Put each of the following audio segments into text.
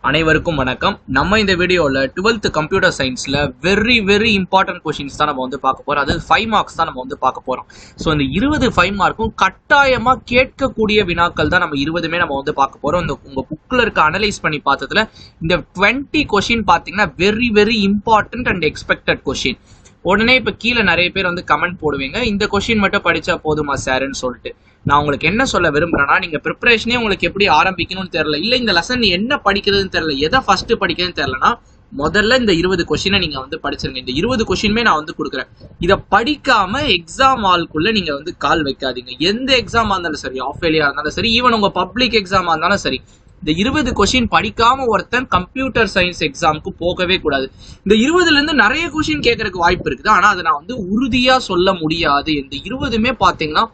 அனைவருக்கும் வணக்கம். நம்ம இந்த வீடியோல 12th கம்ப்யூட்டர் சயின்ஸ்ல வெரி இம்பார்ட்டன்ட் கொஸ்டின்ஸ் தான் நம்ம வந்து பார்க்க போறோம். அதாவது 5 மார்க்ஸ் தான் நம்ம வந்து பார்க்க போறோம். ஸோ இந்த 20 5 மார்க்கும் கட்டாயமா கேட்கக்கூடிய வினாக்கள் தான் நம்ம 20மே நம்ம வந்து பார்க்க போறோம். இந்த உங்க புக்ல இருக்க அனலைஸ் பண்ணி பார்த்ததுல இந்த 20 கொஸ்டின் பார்த்தீங்கன்னா very important and expected question. உடனே இப்ப கீழே நிறைய பேர் வந்து கமெண்ட் போடுவீங்க, இந்த கொஸ்டின் மட்டும் படிச்சா போதுமா சார்ன்னு சொல்லிட்டு. நான் உங்களுக்கு என்ன சொல்ல விரும்புறேன்னா, நீங்க ப்ரிப்பரேஷனே உங்களுக்கு எப்படி ஆரம்பிக்கணும்னு தெரியல, இல்ல இந்த லெசன் என்ன படிக்கிறதுன்னு தெரியல, எதை ஃபர்ஸ்ட் படிக்கிறதுன்னு தெரியலனா, முதல்ல இந்த 20 கொஸ்டினை நீங்க வந்து படிச்சிருங்க. இந்த 20 கொஸ்டினுமே நான் வந்து கொடுக்குறேன். இதை படிக்காம எக்ஸாம் ஹால்குள்ள நீங்க வந்து கால் வைக்காதீங்க. எந்த எக்ஸாமா இருந்தாலும் சரி, ஆஃப் இயர்லியா இருந்தாலும் சரி, ஈவன் உங்க பப்ளிக் எக்ஸாமா இருந்தாலும் சரி, இந்த 20 கொஸ்டின் படிக்காம ஒருத்தன் கம்ப்யூட்டர் சயின்ஸ் எக்ஸாமுக்கு போகவே கூடாது. இந்த 20ல இருந்து நிறைய கொஸ்டின் கேட்கறதுக்கு வாய்ப்பு இருக்குது, ஆனா அதை நான் வந்து உறுதியா சொல்ல முடியாது. இந்த 20மே பாத்தீங்கன்னா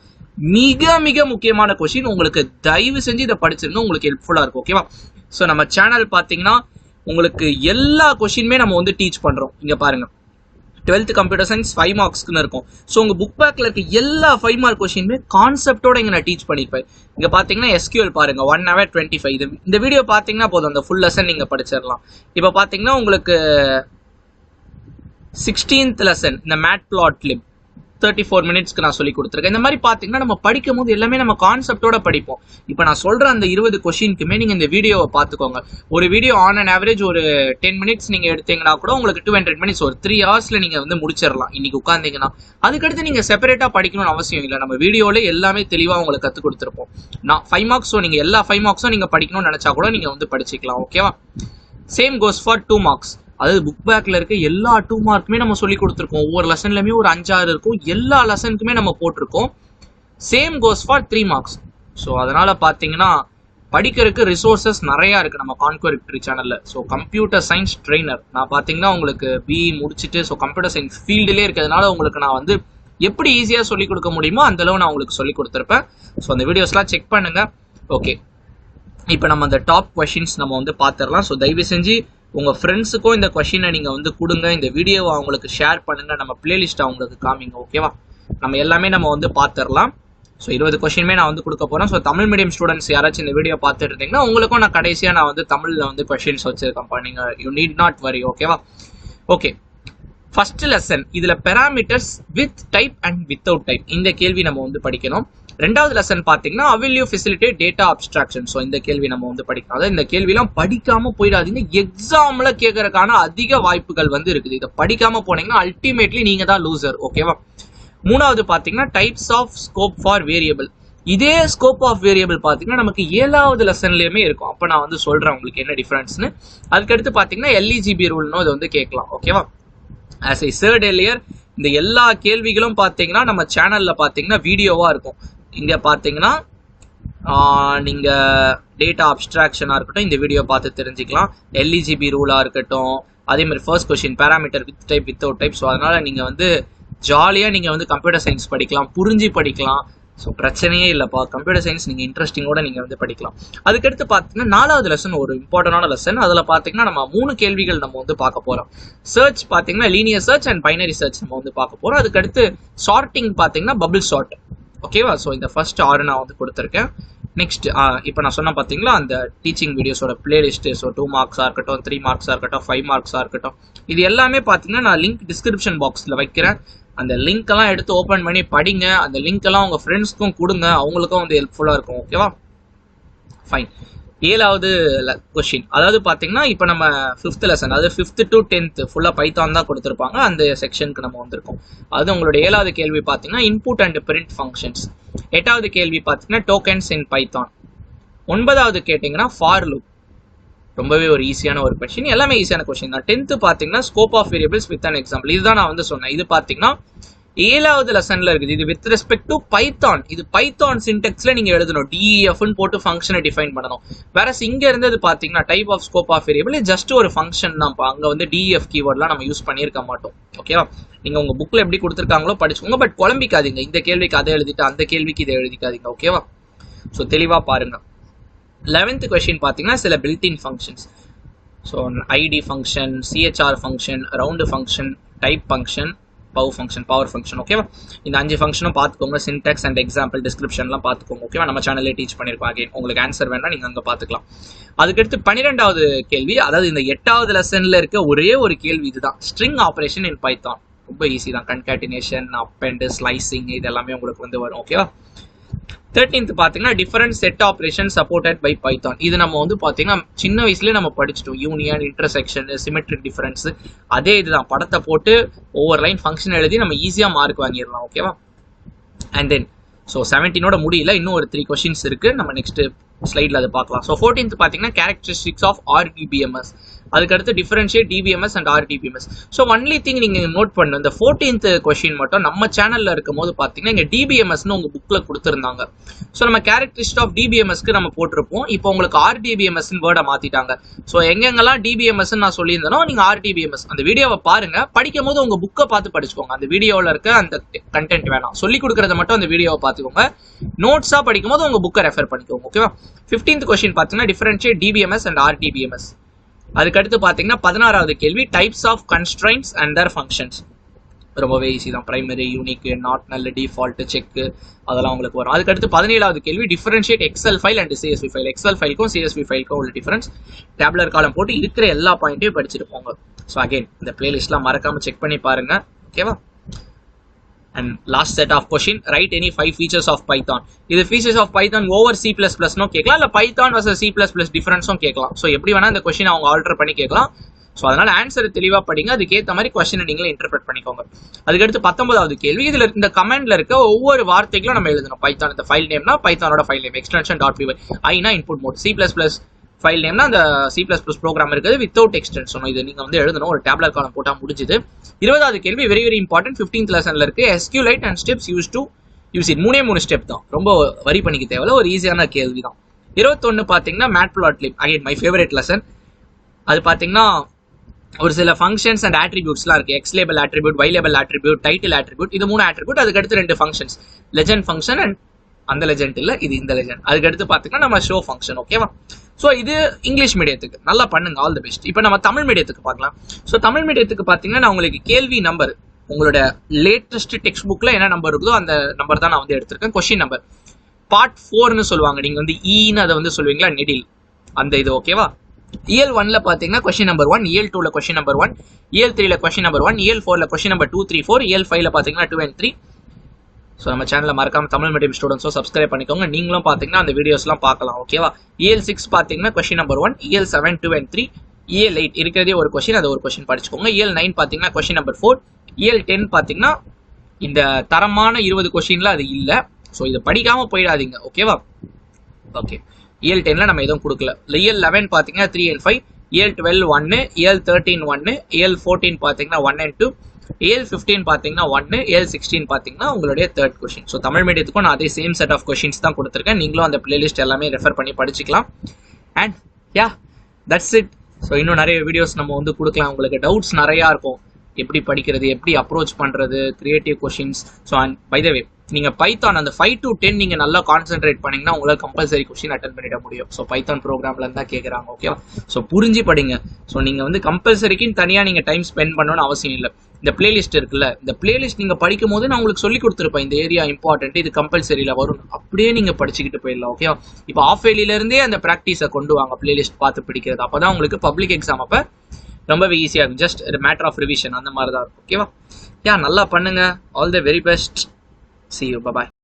மிக முக்கியமான கொஸ்டின். உங்களுக்கு தயவு செஞ்சு இதை படிச்சிருங்க, உங்களுக்கு ஹெல்ப்ஃபுல்லா இருக்கும். ஓகேவா? ஸோ நம்ம சேனல் பாத்தீங்கன்னா உங்களுக்கு எல்லா கொஸ்டினுமே நம்ம வந்து டீச் பண்றோம். இங்க பாருங்க, 12th கம்ப்யூட்டர் சயின்ஸ் 5 மார்க்ஸ்க்குன்னு இருக்கும். ஸோ உங்க புக் பேக்ல இருக்க எல்லா 5 மார்க் கொஸ்டினுமே கான்செப்டோட இங்க நான் டீச் பண்ணிருப்பேன். இங்க பாத்தீங்கன்னா SQL பாருங்க 1 hour 25. இந்த வீடியோ பாத்தீங்கன்னா போதும், அந்த ஃபுல் லெசன் நீங்க படிச்சிடலாம். இப்ப பாத்தீங்கன்னா உங்களுக்கு 16th லெசன் இந்த மேட்ப்ளாட்லிப் 34 மினிட்ஸ்க்கு நான் சொல்லி கொடுத்துருக்கேன். இந்த மாதிரி பாத்தீங்கன்னா நம்ம படிக்கும் போது எல்லாமே நம்ம கான்செப்டோட படிப்போம். இப்போ நான் சொல்ற அந்த 20 கொஸ்டினுக்குமே நீங்க இந்த வீடியோவை பார்த்துக்கோங்க. ஒரு வீடியோ ஆன் அண்ட் ஆவரேஜ் ஒரு 10 மினிட்ஸ் நீங்க எடுத்தீங்கன்னா கூட உங்களுக்கு 200 மினிட்ஸ், ஒரு 3 ஹவர்ஸ்ல நீங்க வந்து முடிச்சிடலாம் இன்னைக்கு உட்காந்தீங்கன்னா. அதுக்கடுத்து நீங்க செப்பரேட்டா படிக்கணும்னு அவசியம் இல்லை. நம்ம வீடியோல எல்லாமே தெளிவா உங்களுக்கு கத்து கொடுத்துருப்போம். நான் 5 மார்க்ஸோ நீங்க எல்லா 5 மார்க்ஸும் நீங்க படிக்கணும்னு நினைச்சா கூட நீங்க வந்து படிச்சுக்கலாம். ஓகேவா? Same goes for 2 marks. அதாவது புக் பேக்ல இருக்க எல்லா 2 மார்க்குமே நம்ம சொல்லி கொடுத்துருக்கோம். ஒவ்வொரு லெசன்லயுமே ஒரு 5-6 இருக்கும். எல்லா லெசனுக்குமே நம்ம போட்டிருக்கோம். Same goes for 3 marks. So அதனால பாத்தீங்கன்னா படிக்கிறதுக்கு ரிசோர்சஸ் நிறைய இருக்கு நம்ம கான்குவர் விக்டரி சேனல்ல. ஸோ கம்ப்யூட்டர் சயின்ஸ் ட்ரெயினர் நான் பாத்தீங்கன்னா உங்களுக்கு பிஇ முடிச்சுட்டு ஸோ கம்ப்யூட்டர் சயின்ஸ் ஃபீல்டுலேயே இருக்கிறதுனால உங்களுக்கு நான் வந்து எப்படி ஈஸியா சொல்லி கொடுக்க முடியுமோ அந்த அளவு நான் உங்களுக்கு சொல்லி கொடுத்துருப்பேன். ஸோ அந்த வீடியோஸ்லாம் செக் பண்ணுங்க. ஓகே, இப்போ நம்ம அந்த டாப் கொஸ்டின்ஸ் நம்ம வந்து பார்த்துடலாம். ஸோ தயவு செஞ்சு உங்க ஃப்ரெண்ட்ஸுக்கும் இந்த கொஸ்டினை நீங்க வந்து கொடுங்க. இந்த வீடியோவை அவங்களுக்கு ஷேர் பண்ணுங்க. நம்ம பிளேலிஸ்ட் அவங்களுக்கு காமிங்க. ஓகேவா? நம்ம எல்லாமே நம்ம வந்து பார்த்துடலாம். ஸோ 20 கொஸ்டினுமே நான் வந்து கொடுக்க போறேன். ஸோ தமிழ் மீடியம் ஸ்டூடெண்ட்ஸ் யாராச்சும் இந்த வீடியோ பார்த்துட்டு இருந்தீங்கன்னா உங்களுக்கும் நான் கடைசியா நான் வந்து தமிழ்ல வந்து கொஸ்டின்ஸ் வச்சிருக்கேன். நீங்க யூ நீட் நாட் வரி. ஓகேவா? ஓகே, ஃபர்ஸ்ட் லெசன் இதுல parameters with type and without type இந்த கேள்வி நம்ம வந்து படிக்கணும். ரெண்டாவது லெசன் பாத்தீங்கன்னா will you facilitate data abstraction. So இந்த கேள்வி நம்ம வந்து படிக்கணும். அதாவது இந்த கேள்வியெல்லாம் படிக்காம போயிடாதீங்க. எக்ஸாம்ல கேட்கறதுக்கான அதிக வாய்ப்புகள் வந்து இருக்குது. இதை படிக்காம போனீங்கன்னா அல்டிமேட்லி நீங்க தான் லூசர். ஓகேவா? மூணாவது பாத்தீங்கன்னா types of scope for variable. இதே ஸ்கோப் ஆஃப் வேரியபிள் பாத்தீங்கன்னா நமக்கு 7வது லெசன்லயுமே இருக்கும். அப்ப நான் வந்து சொல்றேன் உங்களுக்கு என்ன டிஃபரன்ஸ்னு. அதுக்கடுத்து பாத்தீங்கன்னா LEGB ரூல்னு அது வந்து கேட்கலாம். ஓகேவா? ஆஸ் ஐ சர்ட் எர்லியர், இந்த எல்லா கேள்விகளும் பாத்தீங்கன்னா நம்ம சேனல்ல பாத்தீங்கன்னா வீடியோவா இருக்கும். இங்க பாத்தீங்கன்னா நீங்க டேட்டா அப்ஸ்ட்ராக்ஷனா இருக்கட்டும் இந்த வீடியோ பார்த்து தெரிஞ்சுக்கலாம். LEGB ரூலா இருக்கட்டும், அதே மாதிரி first question parameter with type without type. So அதனால நீங்க வந்து ஜாலியா நீங்க வந்து கம்ப்யூட்டர் சயின்ஸ் படிக்கலாம், புரிஞ்சு படிக்கலாம். ஸோ பிரச்சனையே இல்லைப்பா, கம்ப்யூட்டர் சயின்ஸ் நீங்க இன்ட்ரெஸ்டிங்கோட நீங்க வந்து படிக்கலாம். அதுக்கடுத்து பாத்தீங்கன்னா 4வது லெசன் ஒரு இம்பார்ட்டன்டான லெசன். அதுல பாத்தீங்கன்னா நம்ம 3 கேள்விகள் நம்ம வந்து பார்க்க போறோம். சர்ச் பாத்தீங்கன்னா linear search and binary search நம்ம வந்து பார்க்க போறோம். அதுக்கடுத்து சார்ட்டிங் பாத்தீங்கன்னா பபிள் சார்ட். ஓகேவா? ஸோ இந்த ஃபர்ஸ்ட் 6 நான் வந்து கொடுத்துருக்கேன். நெக்ஸ்ட் இப்போ நான் சொன்ன பார்த்தீங்களா அந்த டீச்சிங் வீடியோஸோட பிளேலிஸ்ட். ஸோ 2 மார்க்ஸாக இருக்கட்டும், 3 மார்க்ஸாக இருக்கட்டும், 5 மார்க்ஸாக இருக்கட்டும், இது எல்லாமே பார்த்தீங்கன்னா நான் லிங்க் டிஸ்கிரிப்ஷன் பாக்ஸில் வைக்கிறேன். அந்த லிங்க் எல்லாம் எடுத்து ஓப்பன் பண்ணி படிங்க. அந்த லிங்க் எல்லாம் உங்க ஃப்ரெண்ட்ஸ்க்கும் கொடுங்க, அவங்களுக்கும் வந்து ஹெல்ப்ஃபுல்லாக இருக்கும். ஓகேவா? ஃபைன். 7வது கொஸ்டின், அதாவது பாத்தீங்கன்னா இப்போ நம்ம 5th லெசன், அதாவது 5th to 10th ஃபுல்லா பைத்தான் தான் கொடுத்துருப்பாங்க. அந்த செக்ஷனுக்கு நம்ம வந்திருக்கோம். அது உங்களுடைய 7வது கேள்வி பாத்தீங்கன்னா இன்புட் அண்ட் பிரிண்ட் ஃபங்க்ஷன்ஸ். 8வது கேள்வி பாத்தீங்கன்னா டோக்கன்ஸ் இன் பைத்தான். 9வது கேட்டீங்கன்னா ஃபார் லூப். ரொம்பவே ஒரு ஈஸியான ஒரு கொஸ்டின், எல்லாமே ஈஸியான கொஸ்டின் தான். 10th பாத்தீங்கன்னா scope of variables with an example. இதுதான் நான் வந்து சொன்னேன். இது பாத்தீங்கன்னா 7வது லெசன்ல இருக்குது. இது வித் ரெஸ்பெக்ட் டு பைத்தான். இது பைத்தான் சின்டெக்ஸ்ல நீங்க எழுதணும். DEF போட்டு ஃபங்க்ஷனை டிஃபைன் பண்ணணும். வேற இங்க இருந்தது பாத்தீங்கன்னா type of scope of variable just ஒரு ஃபங்க்ஷன் தான். அங்க வந்து DEF கீவேர்ட்லாம் நம்ம யூஸ் பண்ணியிருக்க மாட்டோம். ஓகேவா? நீங்க உங்க புக்ல எப்படி கொடுத்துருக்காங்களோ படிச்சுக்கோங்க. பட் குழம்பிக்காதீங்க. இந்த கேள்விக்கு அதை எழுதிட்டு அந்த கேள்விக்கு இதை எழுதிக்காதீங்க. ஓகேவா? ஸோ தெளிவா பாருங்க. 11th கொஸ்டின் பாத்தீங்கன்னா சில built in functions. So ID function, CHR function, round function, type function, power function ஓகேவா. இந்த 5 ஃபங்க்ஷனும் பார்த்துக்கோங்க. சின்டாக்ஸ் அண்ட் எக்ஸாம்பிள் டிஸ்கிரிப்ஷன்லாம் பார்த்துக்கோங்க ஓகேவா. நம்ம சேனல்லே டீச் பண்ணியிருக்கோம். அகைன் உங்களுக்கு ஆன்சர் வேணா நீங்கள் அங்கே பார்த்துக்கலாம். அதுக்கடுத்து 12வது கேள்வி, அதாவது இந்த 8வது லெசனில் இருக்க ஒரே ஒரு கேள்வி இதுதான். String operation in Python. ரொம்ப ஈஸி தான். கன்காட்டினேஷன், அப்பெண்ட், ஸ்லைசிங் இது எல்லாமே உங்களுக்கு வந்து வரும் ஓகேவா. 13th பார்த்தீங்கன்னா different set operation supported by Python. இது நம்ம வந்து பார்த்தீங்கன்னா சின்ன வயசுலேயே நம்ம படிச்சிட்டோம். யூனியன், இன்டர்செக்ஷன், சிமெட்ரிக் டிஃபரன்ஸ், அதே இதுதான். படத்தை போட்டு ஒவ்வொரு லைன் ஃபங்க்ஷன் எழுதி நம்ம ஈஸியாக மார்க் வாங்கிடலாம் ஓகேவா. அண்ட் தென் ஸோ 17ஓட முடியல, இன்னும் ஒரு 3 கொஸ்டின்ஸ் இருக்குது. நம்ம நெக்ஸ்ட் ஸ்லைடில் அதை பார்க்கலாம். ஸோ 14th பார்த்தீங்கன்னா கேரக்டரிஸ்டிக்ஸ் ஆஃப் RDBMS. அதுக்கடுத்து differentiate DBMS and RDBMS. So only thing நீங்கள் நோட் பண்ணு, இந்த 14th கொஸ்டின் மட்டும் நம்ம சேனலில் இருக்கும் போது பார்த்தீங்கன்னா இங்கே DBMSன்னு உங்கள் புக்கில் கொடுத்துருந்தாங்க. ஸோ நம்ம கேரக்டரிஸ்டிக் ஆஃப் DBMSக்கு நம்ம போட்டிருப்போம். இப்போ உங்களுக்கு RDBMSன்னு வேர்டை மாற்றிட்டாங்க. ஸோ எங்கெங்கெல்லாம் DBMSன்னு நான் சொல்லியிருந்தேனோ நீங்கள் RDBMS அந்த வீடியோவை பாருங்கள். படிக்கும் போது உங்கள் புக்கை பார்த்து படிச்சுக்கோங்க. அந்த வீடியோவில் இருக்க அந்த கண்டென்ட் வேணாம், சொல்லி கொடுக்குறத மட்டும் அந்த வீடியோவை பார்த்துக்கோங்க. நோட்ஸாக படிக்கும் போது உங்கள் புக்கை ரெஃபர் பண்ணிக்கோங்க ஓகேவா. 15th கொஸ்டின் பார்த்தீங்கன்னா டிஃபரன்ஷியேட் DBMS அண்ட் RDBMS. அதுக்கடுத்து பார்த்தீங்கன்னா 16வது கேள்வி types of constraints and their functions. ரொம்பவே ஈஸி தான். Primary, unique, not null, default, check அதெல்லாம் உங்களுக்கு வரும். அதுக்கடுத்து 17வது கேள்வி differentiate Excel file and CSV file. Excel ஃபைலுக்கும் CSV ஃபைலுக்கும் உள்ள டிஃபரன்ஸ். டேப்லர் காலம் போட்டு இருக்கிற எல்லா பாயிண்ட்டையும் படிச்சிருப்போங்க. ஸோ அகைன் இந்த பிளேலிஸ்ட்லாம் மறக்காம செக் பண்ணி பாருங்க ஓகேவா. And last set of question, write any 5 features of Python. இது features of Python over C++ நோ கேட்கலாம், இல்லை Python versus C++ டிஃபரன்ஸும் கேட்கலாம். ஸோ எப்படி வேணா இந்த கொஸ்டின் அவங்க ஆல்டர் பண்ணி கேட்கலாம். ஸோ அதனால ஆன்சர் தெளிவாக படிங்க, அதுக்கேற்ற மாதிரி கொஸ்டினை நீங்களே இன்டர்பிரட் பண்ணிக்கோங்க. அதுக்கடுத்து 19வது கேள்வி, இதில் இந்த கமெண்ட்ல இருக்க ஒவ்வொரு வார்த்தைகளும் நம்ம எழுதணும். பைத்தான் இந்த ஃபைல் நேம்னா பைத்தானோட file name, extension dot py, ஐனா இன்புட் மோட், C++ ஃபைல் நேம்னா அந்த C++ ப்ரோக்ராம் இருக்குது வித்தவுட் எக்ஸ்டென்ஷன். இது நீங்கள் வந்து எழுதணும். ஒரு டேப்லர் காலம் போட்டால் முடிஞ்சுது. 20வது கேள்வி வெரி வெரி இம்பார்ட்டன்ட், 15th லெசனில் இருக்கு. SQLite and steps use it. 3 step தான், ரொம்ப வரி பண்ணிக்க தேவையில்ல, ஒரு ஈஸியான கேள்வி தான். 21 பார்த்தீங்கன்னா matplotlib, again my favourite lesson. அது பார்த்தீங்கன்னா ஒரு சில ஃபங்க்ஷன்ஸ் அண்ட் ஆட்ரிபியூட்ஸ்லாம் இருக்கு. X label attribute, Y label attribute, title attribute. இது 3 ஆட்ரிபியூட். அதுக்கடுத்து 2 ஃபங்க்ஷன்ஸ், லெஜெண்ட் ஃபங்க்ஷன் அண்ட் அந்த லெஜெண்ட் இல்லை, இது இந்த லெஜெண்ட். அதுக்கடுத்து பார்த்தீங்கன்னா நம்ம ஷோ ஃபங்க்ஷன் ஓகேவா. ஸோ இது இங்கிலீஷ் மீடியத்துக்கு நல்லா பண்ணுங்க, ஆல் தி பெஸ்ட். இப்போ நம்ம தமிழ் மீடியத்துக்கு பார்க்கலாம். ஸோ தமிழ் மீடியத்துக்கு பார்த்தீங்கன்னா நான் உங்களுக்கு கேள்வி நம்பர், உங்களோட லேட்டஸ்ட் டெக்ஸ்ட் புக்கில் என்ன நம்பர் இருக்குதோ அந்த நம்பர் தான் நான் வந்து எடுத்திருக்கேன். கொஸ்டின் நம்பர் பார்ட் 4ன்னு சொல்லுவாங்க, நீங்கள் வந்து ஈன்னு அதை வந்து சொல்லுவீங்களா, நெடில் அந்த இது ஓகேவா. EL 1ல பார்த்தீங்கன்னா கொஸ்டின் நம்பர் 1, EL 2ல கொஸ்டின் நம்பர் 1, EL 3ல கொஸ்டின் நம்பர் 1, EL 4ல கொஸ்டின் நம்பர் 2, 3, 4, EL 5ல பார்த்தீங்கன்னா 2 and 3. ஸோ நம்ம சேனலில் மறக்காம தமிழ் மீடியம் ஸ்டூடெண்ட்ஸும் சப்ஸ்கிரைப் பண்ணிக்கோங்க. நீங்களும் பார்த்தீங்கன்னா அந்த வீடியோஸ்லாம் பார்க்கலாம் ஓகேவா. EL 6 பார்த்தீங்கன்னா question number 1, EL 7, 2 and 3, EL 8 இருக்கிறதே ஒரு கொஸ்டின், அது ஒரு கொஸ்டின் படிச்சுக்கோங்க. EL 9 பார்த்தீங்கன்னா கொஸ்டின் நம்பர் 4, EL 10 பார்த்தீங்கன்னா இந்த தரமான 20 கொஸ்டின்ல அது இல்லை. ஸோ இதை படிக்காம போயிடாதீங்க ஓகேவா. ஓகே, EL 10ல நம்ம எதுவும் கொடுக்கல. EL 11 பார்த்தீங்கன்னா 3 and 5, EL 12 1, EL 13 1, EL 14 பார்த்தீங்கன்னா 1 and 2, EL 15 பார்த்தீங்கன்னா 1, EL 16 பார்த்தீங்கன்னா உங்களுடைய 3rd கொஸ்டின். ஸோ தமிழ் மீடியத்துக்கும் நான் அதே சேம் செட் ஆஃப் கொஸ்டின்ஸ் தான் கொடுத்துருக்கேன். நீங்களும் அந்த பிளேலிஸ்ட் எல்லாமே ரெஃபர் பண்ணி படிச்சுக்கலாம். And yeah that's it. So இன்னும் நிறைய வீடியோஸ் நம்ம வந்து கொடுக்கலாம். உங்களுக்கு டவுட்ஸ் நிறையா இருக்கும், எப்படி படிக்கிறது, எப்படி அப்ரோச் பண்ணுறது, creative questions. So and by the way நீங்கள் பைத்தான் அந்த 5 to 10 நீங்கள் நல்லா கான்சென்ட்ரேட் பண்ணிங்கன்னா உங்களால் கம்பல்சரி கொஸ்டின் அட்டன் பண்ணிட முடியும். ஸோ பைத்தான் ப்ரோக்ராம்ல இருந்தால் கேட்குறாங்க ஓகேவா. ஸோ புரிஞ்சு படிங்க. ஸோ நீங்கள் வந்து கம்பல்சரிக்குன்னு தனியாக நீங்கள் டைம் ஸ்பெண்ட் பண்ணணும்னு அவசியம் இல்லை. இந்த பிளேலிஸ்ட் இருக்குல்ல, இந்த பிளேலிஸ்ட் நீங்கள் படிக்கும் போது நான் உங்களுக்கு சொல்லி கொடுத்துருப்பேன், இந்த ஏரியா இம்பார்ட்டன்ட், இது கம்பல்சரியில் வரும், அப்படியே நீங்கள் படிச்சுக்கிட்டு போயிடலாம் ஓகேவா. இப்போ ஆஃப் இயர்லியிலேருந்தே அந்த ப்ராக்டிஸை கொண்டு வாங்க, பிளேலிஸ்ட் பார்த்து படிக்கிறது. அப்போ தான் உங்களுக்கு பப்ளிக் எக்ஸாம் அப்போ ரொம்பவே ஈஸியாக இருக்கும். ஜஸ்ட் மேட்டர் ஆஃப் ரிவிஷன் அந்த மாதிரி தான் இருக்கும் ஓகேவா. யா நல்லா பண்ணுங்க. All the very best. See you. Bye bye.